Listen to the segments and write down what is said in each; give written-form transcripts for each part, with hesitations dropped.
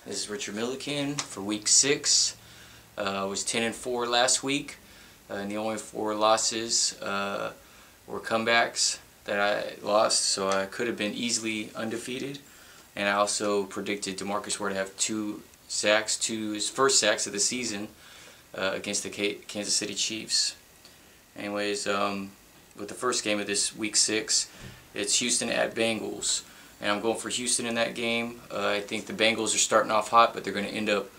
This is Richard Milliken for week 6. I was 10-4 last week, and the only 4 losses were comebacks that I lost, so I could have been easily undefeated. And I also predicted DeMarcus Ware to have 2 sacks, his first sacks of the season against the Kansas City Chiefs. Anyways, with the first game of this week 6, it's Houston at Bengals. And I'm going for Houston in that game. I think the Bengals are starting off hot, but they're going to end up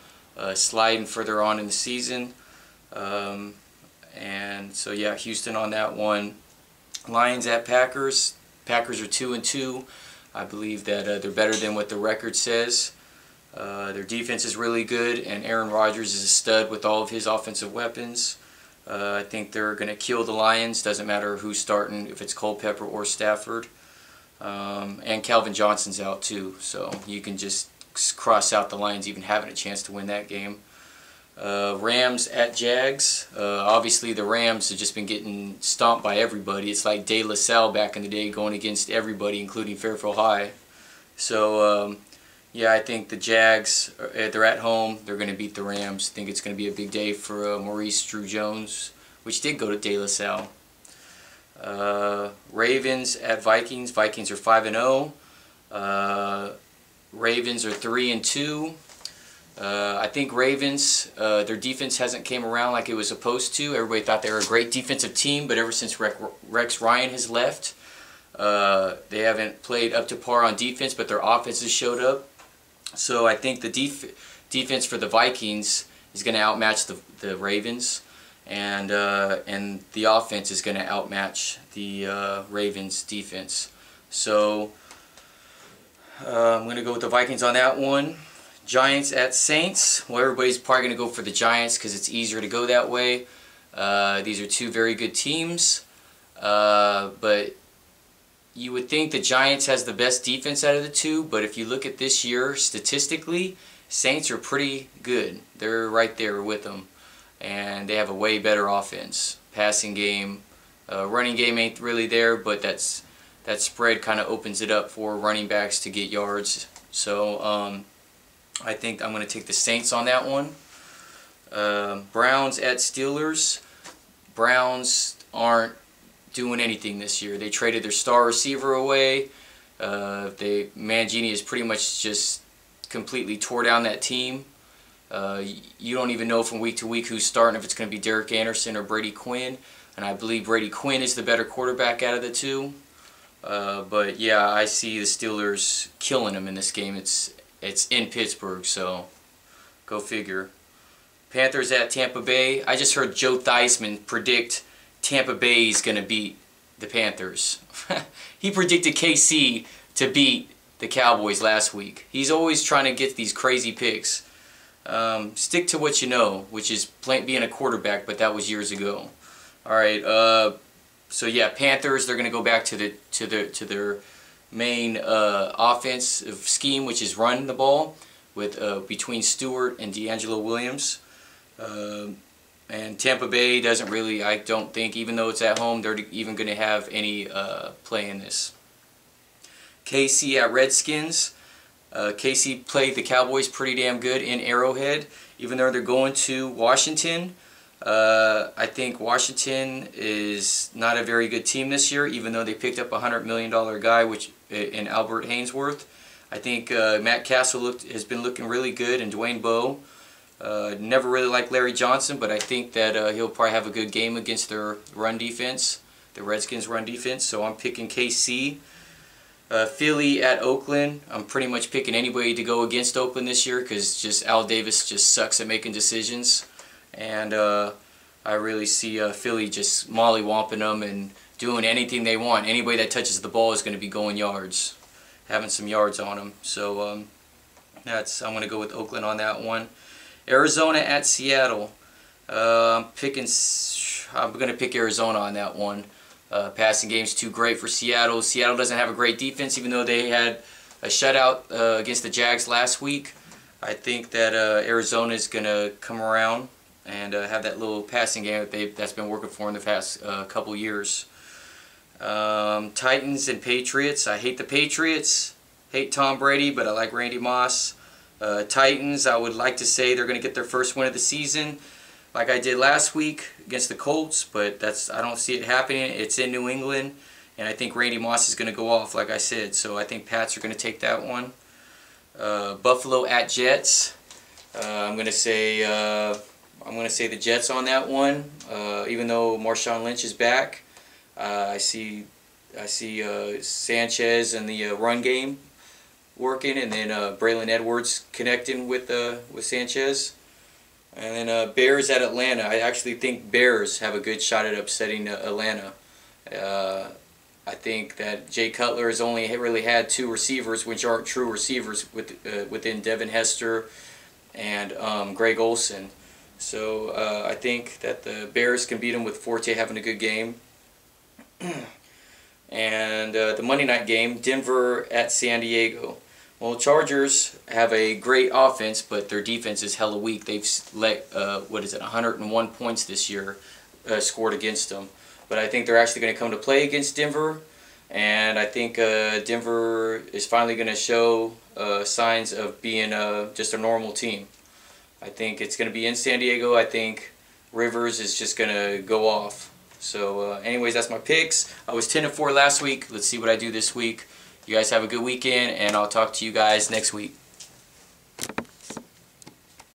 sliding further on in the season. And so yeah, Houston on that one. Lions at Packers. Packers are 2-2. I believe that they're better than what the record says. Their defense is really good, and Aaron Rodgers is a stud with all of his offensive weapons. I think they're going to kill the Lions. Doesn't matter who's starting, if it's Culpepper or Stafford. And Calvin Johnson's out too, so you can just cross out the Lions even having a chance to win that game. Rams at Jags. Obviously the Rams have just been getting stomped by everybody. It's like De La Salle back in the day going against everybody, including Fairfield High. So yeah, I think the Jags, they're at home. They're going to beat the Rams. I think it's going to be a big day for Maurice Drew-Jones, which did go to De La Salle. Ravens at Vikings. Vikings are 5-0. Ravens are 3-2. I think Ravens, their defense hasn't came around like it was supposed to. Everybody thought they were a great defensive team, but ever since Rex Ryan has left, they haven't played up to par on defense, but their offense has showed up. So I think the defense for the Vikings is going to outmatch the Ravens. And the offense is going to outmatch the Ravens' defense. So I'm going to go with the Vikings on that one. Giants at Saints. Well, everybody's probably going to go for the Giants because it's easier to go that way. These are 2 very good teams. But you would think the Giants has the best defense out of the 2. But if you look at this year, statistically, Saints are pretty good. They're right there with them. And they have a way better offense. Passing game, running game ain't really there, but that spread kind of opens it up for running backs to get yards. So I think I'm going to take the Saints on that one. Browns at Steelers. Browns aren't doing anything this year. They traded their star receiver away. Mangini has pretty much just completely tore down that team. You don't even know from week to week who's starting, if it's going to be Derek Anderson or Brady Quinn. And I believe Brady Quinn is the better quarterback out of the 2. But yeah, I see the Steelers killing them in this game. It's in Pittsburgh, so go figure. Panthers at Tampa Bay. I just heard Joe Theismann predict Tampa Bay is going to beat the Panthers. He predicted KC to beat the Cowboys last week. He's always trying to get these crazy picks. Stick to what you know, which is being a quarterback, but that was years ago. All right. So yeah, Panthers. They're going to go back to their main offensive scheme, which is run the ball with between Stewart and D'Angelo Williams. And Tampa Bay doesn't really, I don't think, even though it's at home, they're even going to have any play in this. KC at Redskins. KC played the Cowboys pretty damn good in Arrowhead, even though they're going to Washington. I think Washington is not a very good team this year, even though they picked up a $100 million guy, in Albert Haynesworth. I think Matt Castle has been looking really good, and Dwayne Bowe. Never really liked Larry Johnson, but I think that he'll probably have a good game against their run defense, the Redskins' run defense. So I'm picking KC. Philly at Oakland. I'm pretty much picking anybody to go against Oakland this year because just Al Davis just sucks at making decisions. And I really see Philly just mollywomping them and doing anything they want. Anybody that touches the ball is going to be going yards, having some yards on them. So I'm going to go with Oakland on that one. Arizona at Seattle. I'm going to pick Arizona on that one. Passing game's too great for Seattle. Seattle doesn't have a great defense, even though they had a shutout against the Jags last week. I think that Arizona is going to come around and have that little passing game that's been working for in the past couple years. Titans and Patriots. I hate the Patriots. Hate Tom Brady, but I like Randy Moss. Titans, I would like to say they're going to get their first win of the season, like I did last week against the Colts, but I don't see it happening. It's in New England, and I think Randy Moss is going to go off, like I said. So I think Pats are going to take that one. Buffalo at Jets. I'm going to say the Jets on that one. Even though Marshawn Lynch is back, I see Sanchez in the run game working, and then Braylon Edwards connecting with Sanchez. And then Bears at Atlanta. I actually think Bears have a good shot at upsetting Atlanta. I think that Jay Cutler has only really had 2 receivers, which aren't true receivers, within Devin Hester and Greg Olsen. So I think that the Bears can beat them with Forte having a good game. And the Monday night game, Denver at San Diego. Well, Chargers have a great offense, but their defense is hella weak. They've let 101 points this year scored against them. But I think they're actually going to come to play against Denver, and I think Denver is finally going to show signs of being just a normal team. I think it's going to be in San Diego. I think Rivers is just going to go off. So anyways, that's my picks. I was 10-4 last week. Let's see what I do this week. You guys have a good weekend, and I'll talk to you guys next week.